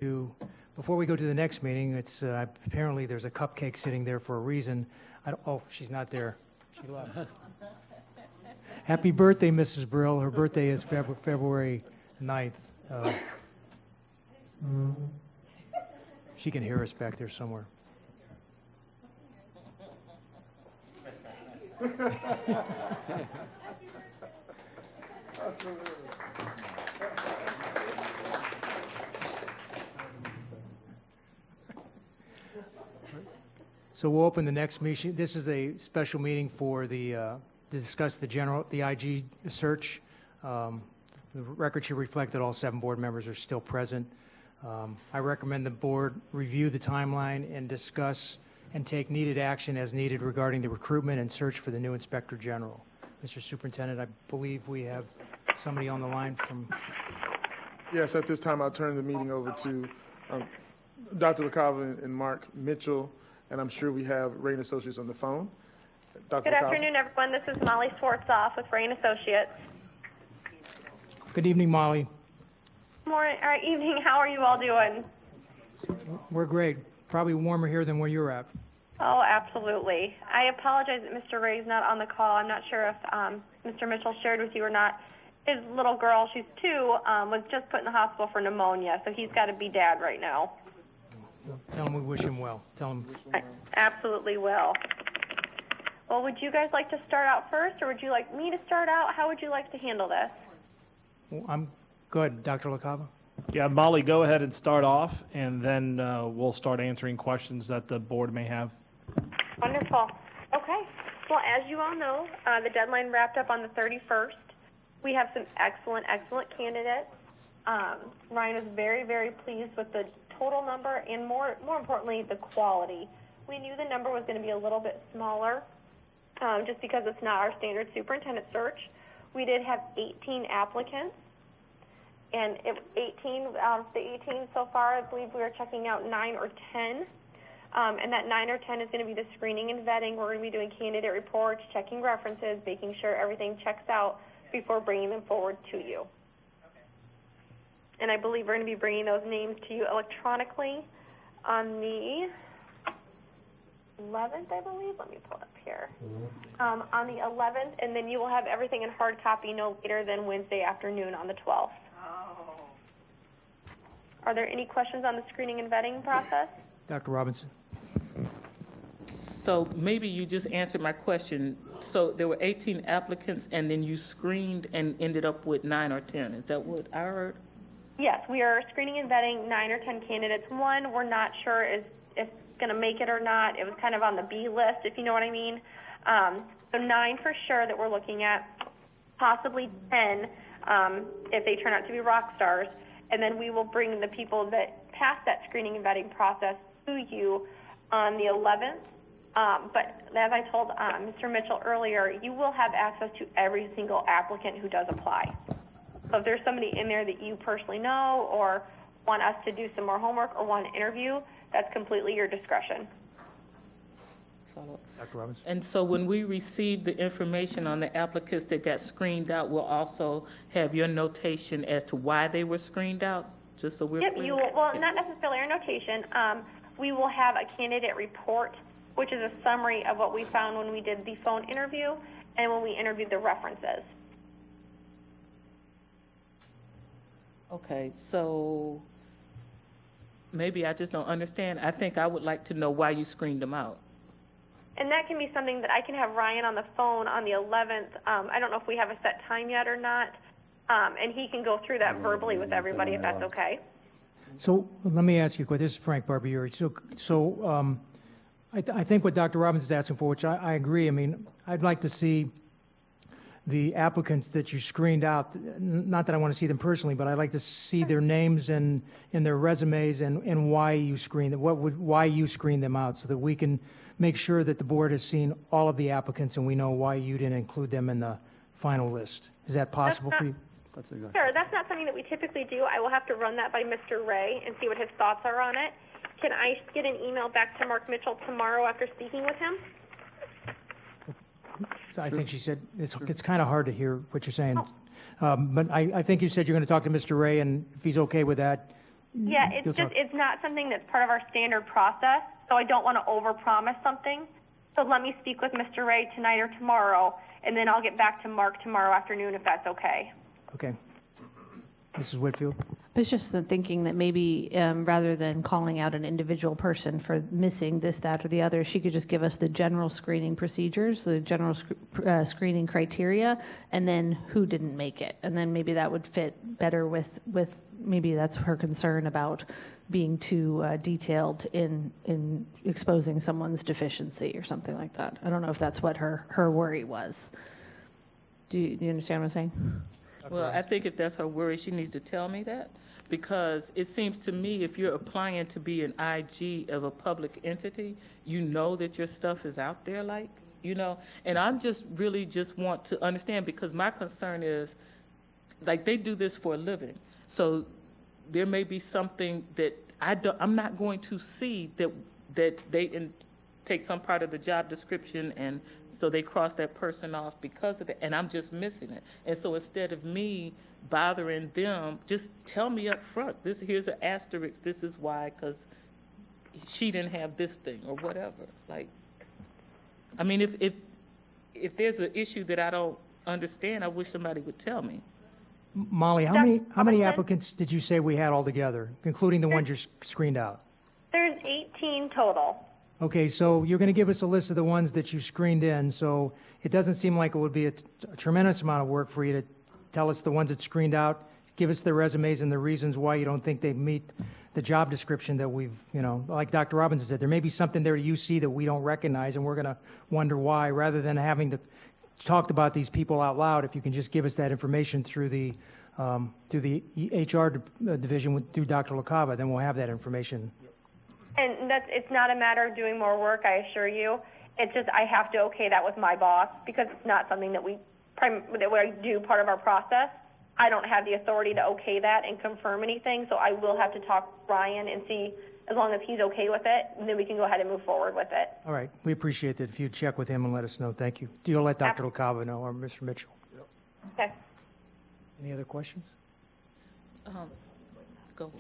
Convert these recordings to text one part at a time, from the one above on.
Before we go to the next meeting, it's apparently there's a cupcake sitting there for a reason. Oh, she's not there. She left. Happy birthday, Mrs. Brill. Her birthday is February 9th. She can hear us back there somewhere. So we'll open the next meeting. This is a special meeting for to discuss the IG search. The record should reflect that all 7 board members are still present. I recommend the board review the timeline and discuss and take needed action as needed regarding the recruitment and search for the new Inspector General. Mr. Superintendent, I believe we have somebody on the line from... Yes, at this time I'll turn the meeting over to Dr. LaCava and Mark Mitchell, and I'm sure we have Rain Associates on the phone. Dr. Good LaCava. afternoon, everyone. This is Molly Swartzoff with Rain Associates. Good evening, Molly. Morning or evening. How are you all doing? We're great. Probably warmer here than where you're at. Oh, absolutely. I apologize that Mr. Ray's not on the call. I'm not sure if Mr. Mitchell shared with you or not. His little girl, she's 2, was just put in the hospital for pneumonia, so he's got to be dad right now. Tell him we wish him well. Tell him. I absolutely will. Well, would you guys like to start out first, or would you like me to start out? How would you like to handle this? Well, I'm good. Dr. LaCava? Yeah, Molly, go ahead and start off, and then we'll start answering questions that the board may have. Wonderful. Okay. Well, as you all know, the deadline wrapped up on the 31st. We have some excellent candidates. Ryan is very, very pleased with the total number and more importantly, the quality. We knew the number was going to be a little bit smaller just because it's not our standard superintendent search. We did have 18 applicants, and 18 out of the 18 so far, I believe we are checking out 9 or 10. And that 9 or 10 is going to be the screening and vetting. We're going to be doing candidate reports, checking references, making sure everything checks out before bringing them forward to you. And I believe we're going to be bringing those names to you electronically on the 11th, I believe. Let me pull it up here. On the 11th, and then you will have everything in hard copy no later than Wednesday afternoon on the 12th. Are there any questions on the screening and vetting process? Dr. Robinson? So maybe you just answered my question. So there were 18 applicants, and then you screened and ended up with 9 or 10. Is that what I heard? Yes, we are screening and vetting 9 or 10 candidates. One, we're not sure is going to make it or not. It was kind of on the B list, if you know what I mean. So 9 for sure that we're looking at, possibly 10 if they turn out to be rock stars. And then we will bring the people that pass that screening and vetting process to you on the 11th. But as I told Mr. Mitchell earlier, you will have access to every single applicant who does apply. So if there's somebody in there that you personally know or want us to do some more homework or want to interview, that's completely your discretion. Dr. Robinson? And so when we receive the information on the applicants that got screened out, we'll also have your notation as to why they were screened out, just so we're clear? Well, not necessarily our notation. We will have a candidate report, which is a summary of what we found when we did the phone interview and when we interviewed the references. Okay, so maybe I just don't understand. I think I would like to know why you screened them out. And that can be something that I can have Ryan on the phone on the 11th. I don't know if we have a set time yet or not, and he can go through that verbally with everybody if that's okay. So let me ask you a question. This is Frank Barbieri. I think what Dr. Robbins is asking for, which I agree. I mean, I'd like to see the applicants that you screened out. Not that I want to see them personally, but I'd like to see their names and their resumes and why you screened them. Why you screened them out, so that we can make sure that the board has seen all of the applicants and we know why you didn't include them in the final list. Is that possible for you? Sure, that's not something that we typically do. I will have to run that by Mr. Ray and see what his thoughts are on it. Can I get an email back to Mark Mitchell tomorrow after speaking with him? So I think she said it's kind of hard to hear what you're saying. But I think you said you're going to talk to Mr. Ray, and if he's okay with that, Yeah, it's You'll just, talk- it's not something that's part of our standard process, so I don't want to overpromise something. So let me speak with Mr. Ray tonight or tomorrow, and then I'll get back to Mark tomorrow afternoon if that's okay. Okay. Mrs. Whitfield? I was just thinking that maybe rather than calling out an individual person for missing this, that, or the other, she could just give us the general screening procedures, the general screening criteria, and then who didn't make it. And then maybe that would fit better with maybe that's her concern about being too detailed in exposing someone's deficiency or something like that. I don't know if that's what her worry was. Do you understand what I'm saying? Well, I think if that's her worry, she needs to tell me that, because it seems to me if you're applying to be an IG of a public entity, you know that your stuff is out there, like, you know, and I'm just really just want to understand, because my concern is, like, they do this for a living, so there may be something that I'm not going to see that they take some part of the job description, and so they cross that person off because of that, and I'm just missing it. And so instead of me bothering them, just tell me up front, here's an asterisk, this is why, because she didn't have this thing, or whatever. Like, I mean, if there's an issue that I don't understand, I wish somebody would tell me. Molly, how many applicants did you say we had altogether, including the ones you screened out? There's 18 total. Okay, so you're going to give us a list of the ones that you screened in, so it doesn't seem like it would be a tremendous amount of work for you to tell us the ones that screened out, give us their resumes and the reasons why you don't think they meet the job description that we've, you know, like Dr. Robinson said, there may be something there you see that we don't recognize, and we're going to wonder why, rather than having to talk about these people out loud. If you can just give us that information through the HR division through Dr. LaCava, then we'll have that information. And it's not a matter of doing more work, I assure you. It's just I have to okay that with my boss, because it's not something that we do part of our process. I don't have the authority to okay that and confirm anything, so I will have to talk to Ryan and see, as long as he's okay with it, then we can go ahead and move forward with it. All right, we appreciate that. If you'd check with him and let us know, thank you. You'll let Dr. LaCava know, or Mr. Mitchell. Okay. Any other questions? Go.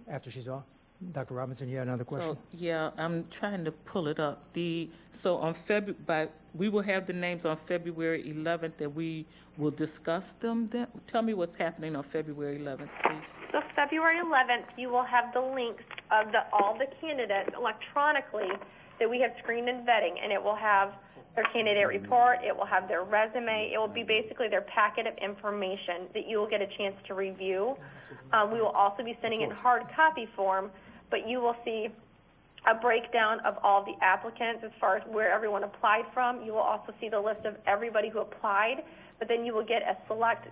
After she's off? Dr. Robinson, you had another question? So, yeah, I'm trying to pull it up. So on we will have the names on February 11th, and we will discuss them then. Tell me what's happening on February 11th, please. So February 11th, you will have the links of all the candidates electronically that we have screened and vetting, and it will have their candidate report, it will have their resume, it will be basically their packet of information that you will get a chance to review. We will also be sending it in hard copy form, but you will see a breakdown of all the applicants as far as where everyone applied from. You will also see the list of everybody who applied, but then you will get a select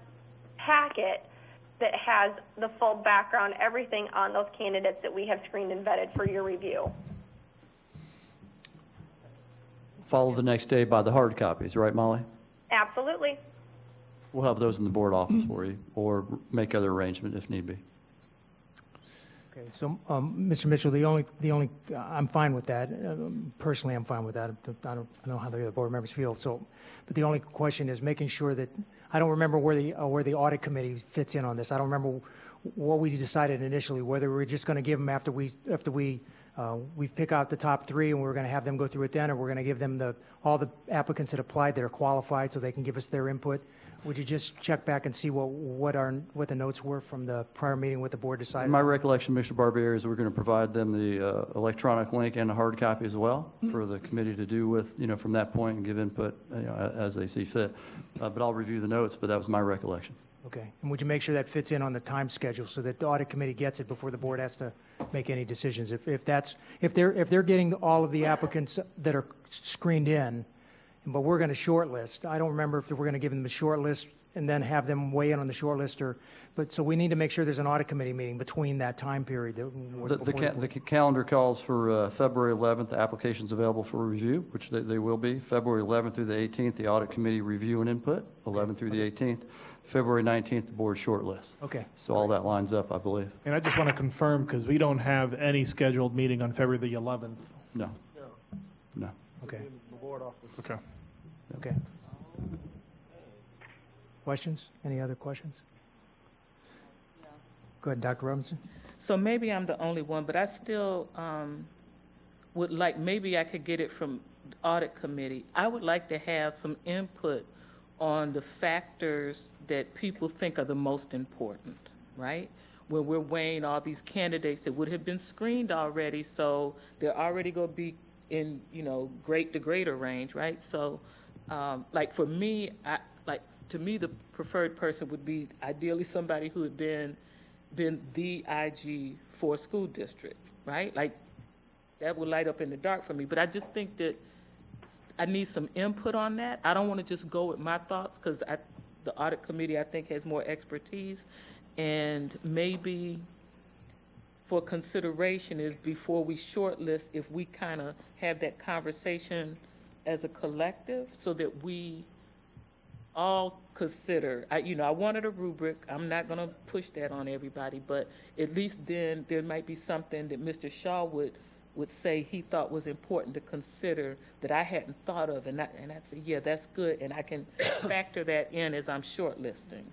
packet that has the full background, everything on those candidates that we have screened and vetted for your review. Follow the next day by the hard copies, right, Molly? Absolutely. We'll have those in the board office for you, or make other arrangement if need be. Okay, so, Mr. Mitchell, the only, I'm fine with that. Personally, I'm fine with that. I don't know how the other board members feel, so, but the only question is making sure that, I don't remember where the audit committee fits in on this. I don't remember what we decided initially, whether we were just going to give them after we pick out the top three and we're going to have them go through it then, or we're going to give them all the applicants that applied that are qualified so they can give us their input. Would you just check back and see what the notes were from the prior meeting, what the board decided? My recollection, Mr. Barbieri, is we're going to provide them the electronic link and a hard copy as well for the committee to do with, from that point and give input as they see fit. But I'll review the notes, but that was my recollection. Okay, and would you make sure that fits in on the time schedule so that the audit committee gets it before the board has to make any decisions? If they're getting all of the applicants that are screened in, but we're going to shortlist. I don't remember if we're going to give them the short list and then have them weigh in on the short list, but so we need to make sure there's an audit committee meeting between that time period. The calendar calls for February 11th, the applications available for review, which they will be. February 11th through the 18th, the audit committee review and input, 11th through the 18th. February 19th, the board shortlist. Okay. So all that lines up, I believe. And I just want to confirm, because we don't have any scheduled meeting on February the 11th. No. Okay. Okay. Okay. Questions? Any other questions? Go ahead, Dr. Robinson. So maybe I'm the only one, but I still would like, maybe I could get it from the audit committee. I would like to have some input on the factors that people think are the most important, right? When we're weighing all these candidates that would have been screened already, so they're already going to be in, great to greater range, right? So, like for me, to me, the preferred person would be ideally somebody who had been the IG for a school district, right? Like, that would light up in the dark for me. But I just think that I need some input on that. I don't want to just go with my thoughts, because the audit committee, I think, has more expertise. And maybe for consideration is before we shortlist, if we kind of have that conversation as a collective, so that we all consider, I wanted a rubric. I'm not going to push that on everybody, but at least then there might be something that Mr. Shaw would say he thought was important to consider that I hadn't thought of, and I'd say, yeah, that's good, and I can factor that in as I'm shortlisting.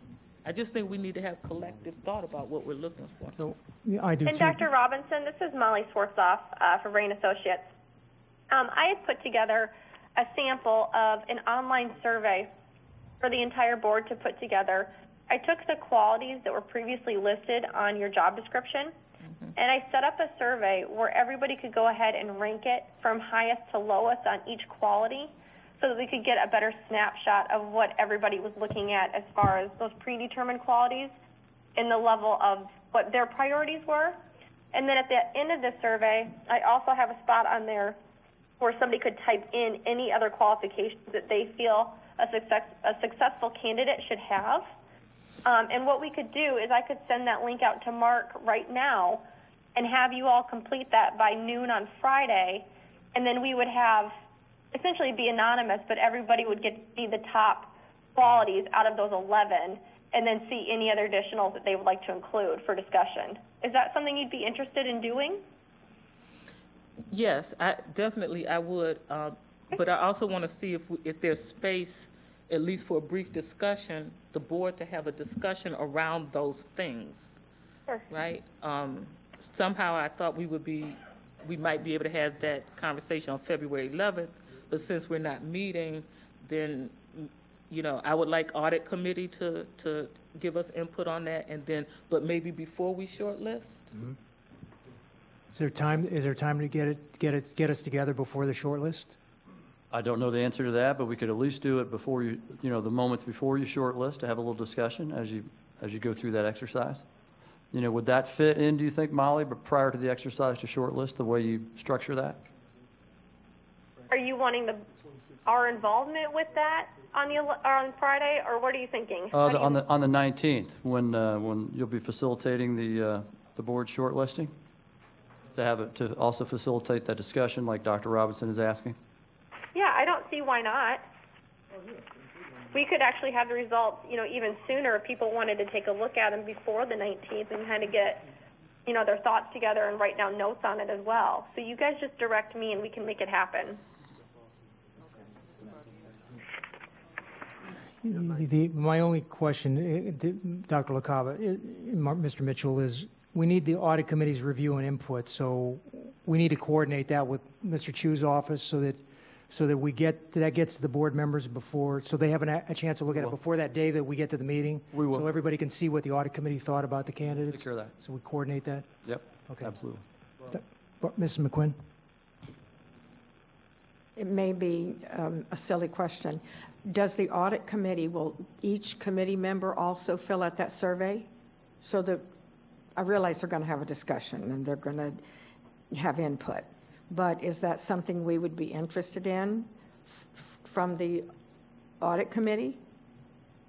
I just think we need to have collective thought about what we're looking for. So, yeah, I do And too. Dr. Robinson, this is Molly Swartzoff for Rain Associates. I had put together a sample of an online survey for the entire board to put together. I took the qualities that were previously listed on your job description, and I set up a survey where everybody could go ahead and rank it from highest to lowest on each quality, so that we could get a better snapshot of what everybody was looking at as far as those predetermined qualities and the level of what their priorities were. And then at the end of the survey, I also have a spot on there where somebody could type in any other qualifications that they feel a successful candidate should have. And what we could do is I could send that link out to Mark right now and have you all complete that by noon on Friday, and then we would have essentially be anonymous, but everybody would get to see the top qualities out of those 11 and then see any other additionals that they would like to include for discussion. Is that something you'd be interested in doing? Yes, I would, but I also want to see if there's space, at least for a brief discussion, the board to have a discussion around those things. Sure. Right? Somehow I thought we might be able to have that conversation on February 11th, but since we're not meeting, then, I would like audit committee to give us input on that, and then, but maybe before we shortlist? Is there time to get us together before the short list? I don't know the answer to that, but we could at least do it before the moments before you shortlist, to have a little discussion as you go through that exercise. Would that fit in, do you think, Molly, but prior to the exercise to shortlist, the way you structure that? Are you wanting our involvement with that on Friday, or what are you thinking? On the 19th, when you'll be facilitating the board shortlisting, to also facilitate that discussion like Dr. Robinson is asking? Yeah, I don't see why not. We could actually have the results, even sooner if people wanted to take a look at them before the 19th and kind of get, their thoughts together and write down notes on it as well. So you guys just direct me and we can make it happen. My only question, Dr. LaCava, Mr. Mitchell, is we need the audit committee's review and input, so we need to coordinate that with Mr. Chu's office so that that gets to the board members before, so they have a chance to look at it before that day that we get to the meeting. We will. So everybody can see what the audit committee thought about the candidates. Take care of that. So we coordinate that. Yep, Okay. absolutely. Mrs. McQuinn? It may be a silly question. Does the audit committee, will each committee member also fill out that survey? So that, I realize they're going to have a discussion and they're going to have input, but is that something we would be interested in from the audit committee?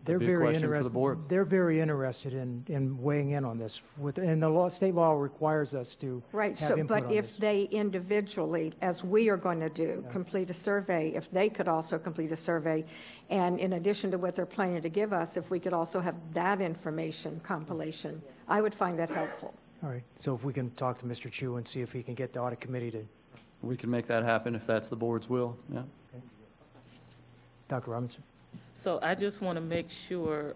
They're That'd be a very question for the interested. board. They're very interested in weighing in on this. And the state law requires us to Right, have so, input but on if this. they individually, as we are going to do, complete a survey, if they could also complete a survey, and in addition to what they're planning to give us, if we could also have that information compilation, I would find that helpful. All right, so if we can talk to Mr. Chu and see if he can get the audit committee to, We can make that happen if that's the board's will, yeah. Dr. Robinson? So I just want to make sure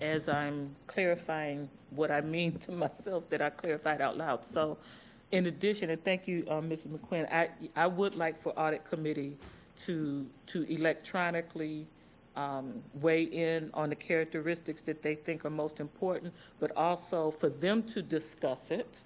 as I'm clarifying what I mean to myself, that I clarified out loud. So in addition, and thank you, Mrs. McQuinn, I would like for audit committee to electronically weigh in on the characteristics that they think are most important, but also for them to discuss it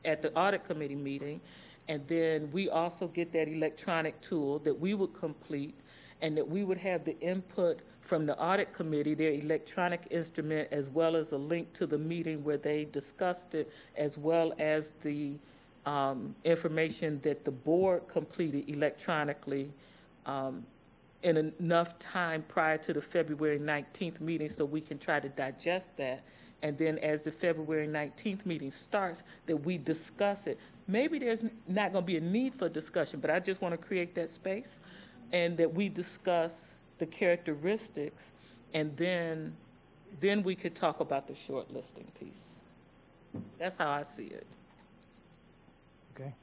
at the audit committee meeting. And then we also get that electronic tool that we would complete, and that we would have the input from the audit committee, their electronic instrument, as well as a link to the meeting where they discussed it, as well as the information that the board completed electronically in enough time prior to the February 19th meeting so we can try to digest that. And then as the February 19th meeting starts, that we discuss it. Maybe there's not going to be a need for discussion, but I just want to create that space, and that we discuss the characteristics, and then we could talk about the shortlisting piece. That's how I see it. Okay.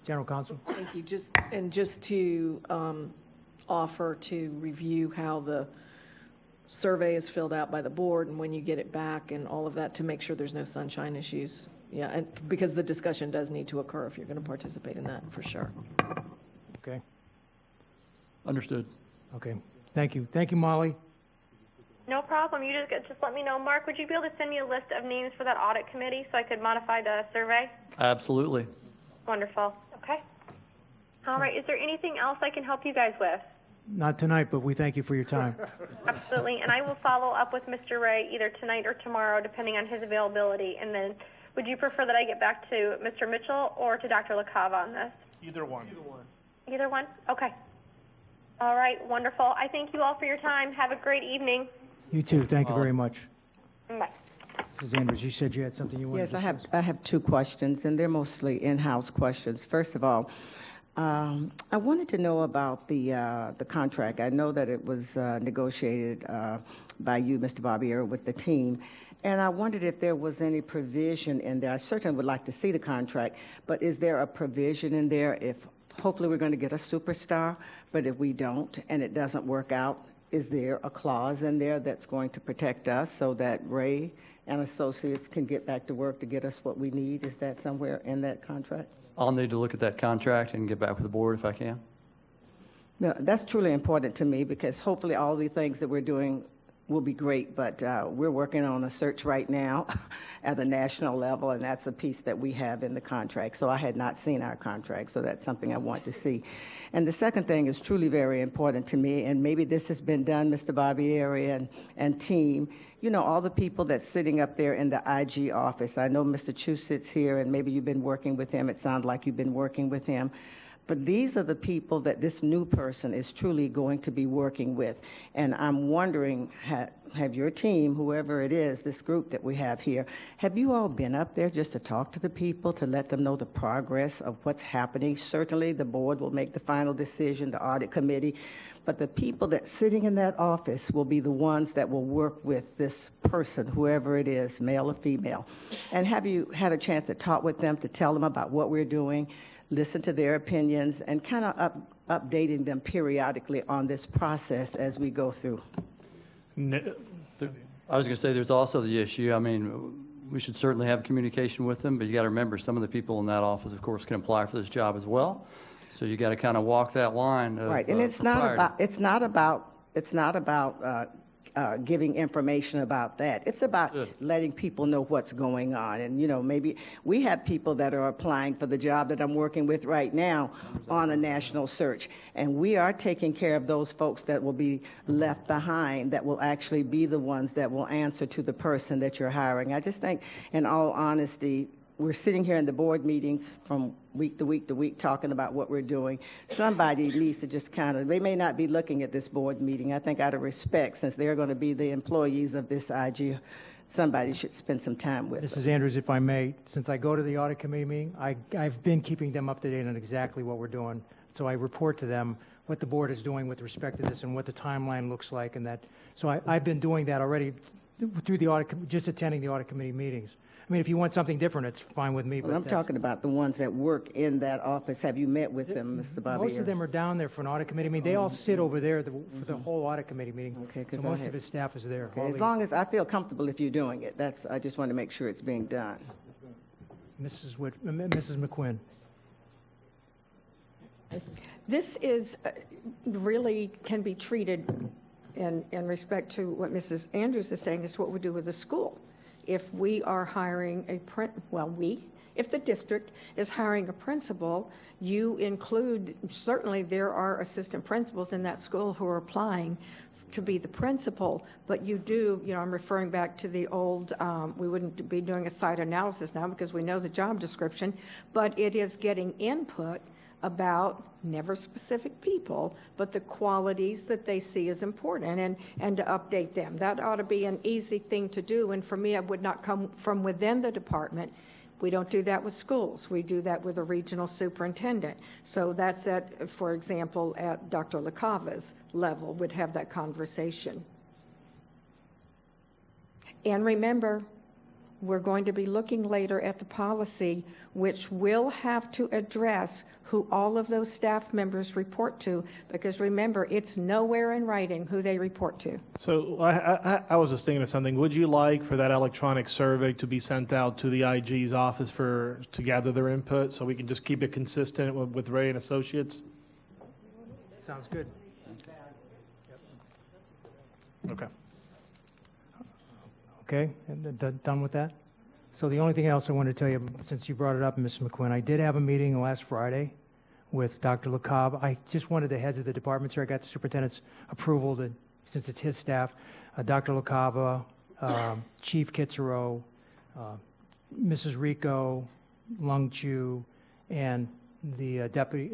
General Counsel? Thank you. Just to offer to review how the survey is filled out by the board and when you get it back and all of that, to make sure there's no sunshine issues. Yeah, and because the discussion does need to occur if you're going to participate in that, for sure. Okay. Understood. Okay. Thank you. Thank you, Molly. No problem. You just let me know. Mark, would you be able to send me a list of names for that audit committee so I could modify the survey? Absolutely. Wonderful. Okay. All right. Is there anything else I can help you guys with? Not tonight, but we thank you for your time. Absolutely. And I will follow up with Mr. Ray either tonight or tomorrow, depending on his availability. And then would you prefer that I get back to Mr. Mitchell or to Dr. LaCava on this? Either one. Either one? Okay. All right. Wonderful. I thank you all for your time. Have a great evening. You too. Thank you very much. Bye. Mrs. Andrews, you said you had something you wanted to Yes, discuss. I have two questions, and they're mostly in-house questions. First of all, I wanted to know about the contract. I know that it was negotiated by you, Mr. Barbier, with the team, and I wondered if there was any provision in there. I certainly would like to see the contract, but is there a provision in there if hopefully we're going to get a superstar, but if we don't and it doesn't work out, is there a clause in there that's going to protect us so that Ray and Associates can get back to work to get us what we need? Is that somewhere in that contract? I'll need to look at that contract and get back with the board if I can. No, that's truly important to me because hopefully all the things that we're doing will be great, but we're working on a search right now at the national level, and that's a piece that we have in the contract. So I had not seen our contract, so that's something I want to see. And the second thing is truly very important to me, and maybe this has been done, Mr. Barbieri and team. You know, all the people that's sitting up there in the IG office. I know Mr. Chu sits here, and maybe you've been working with him. It sounds like you've been working with him. But these are the people that this new person is truly going to be working with. And I'm wondering, have your team, whoever it is, this group that we have here, have you all been up there just to talk to the people, to let them know the progress of what's happening? Certainly, the board will make the final decision, the audit committee. But the people that's sitting in that office will be the ones that will work with this person, whoever it is, male or female. And have you had a chance to talk with them, to tell them about what we're doing, listen to their opinions, and kind of updating them periodically on this process as we go through? I was going to say there's also the issue. I mean, we should certainly have communication with them, but you got to remember some of the people in that office, of course, can apply for this job as well. So you got to kind of walk that line. Right, and it's not about giving information about that. It's about letting people know what's going on. And, you know, maybe we have people that are applying for the job that I'm working with right now on a national search. And we are taking care of those folks that will be left behind, that will actually be the ones that will answer to the person that you're hiring. I just think, in all honesty, we're sitting here in the board meetings from week to week to week talking about what we're doing. Somebody needs to just kind of, they may not be looking at this board meeting. I think out of respect, since they're going to be the employees of this IG, somebody should spend some time with them. Mrs. Andrews, if I may, since I go to the audit committee meeting, I've been keeping them up to date on exactly what we're doing. So I report to them what the board is doing with respect to this and what the timeline looks like and that. So I've been doing that already through the just attending the audit committee meetings. I mean, if you want something different, it's fine with me. Well, but I'm that's- talking about the ones that work in that office. Have you met with them, Mr. Bobby? Most of them are down there for an audit committee meeting. They all sit over there for the whole audit committee meeting. Okay, 'cause So I most had- of his staff is there. Okay, as long as I feel comfortable if you're doing it, I just want to make sure it's being done. Mrs. McQuinn. This is, really can be treated in respect to what Mrs. Andrews is saying, is what we do with the school. If we are hiring if the district is hiring a principal, you include, certainly there are assistant principals in that school who are applying to be the principal, but you do, I'm referring back to the old, we wouldn't be doing a site analysis now because we know the job description, but it is getting input about never specific people, but the qualities that they see as important and to update them. That ought to be an easy thing to do, and for me, it would not come from within the department. We don't do that with schools. We do that with a regional superintendent. So that's for example, at Dr. LaCava's level, would have that conversation. And remember, we're going to be looking later at the policy, which will have to address who all of those staff members report to, because remember, it's nowhere in writing who they report to. So I was just thinking of something. Would you like for that electronic survey to be sent out to the IG's office to gather their input, so we can just keep it consistent with Ray and Associates? Sounds good. Okay. Okay, and done with that? So the only thing else I wanted to tell you, since you brought it up, Ms. McQuinn, I did have a meeting last Friday with Dr. LaCava. I just wanted the heads of the departments here. I got the superintendent's approval since it's his staff, Dr. LaCava, Chief Kitzero, Mrs. Rico, Lung Chu, and the deputy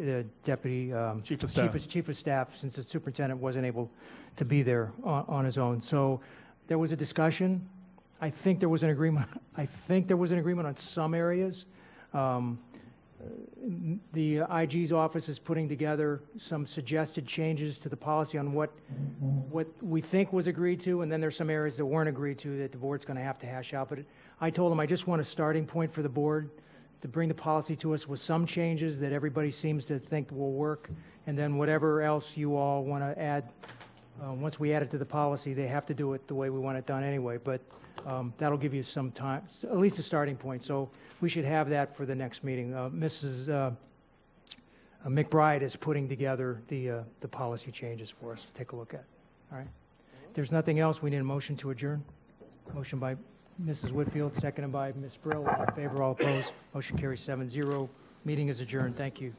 Chief of Staff. Chief of Staff, since the superintendent wasn't able to be there on his own. So there was a discussion. I think there was an agreement. On some areas. The IG's office is putting together some suggested changes to the policy on what we think was agreed to, and then there's some areas that weren't agreed to that the board's going to have to hash out. But I told them I just want a starting point for the board to bring the policy to us with some changes that everybody seems to think will work, and then whatever else you all want to add. Once we add it to the policy, they have to do it the way we want it done anyway. But that'll give you some time, at least a starting point. So we should have that for the next meeting. Mrs. McBride is putting together the policy changes for us to take a look at. All right. If there's nothing else, we need a motion to adjourn. Motion by Mrs. Whitfield, seconded by Ms. Brill. All in favor, all opposed. Motion carries 7-0. Meeting is adjourned. Thank you.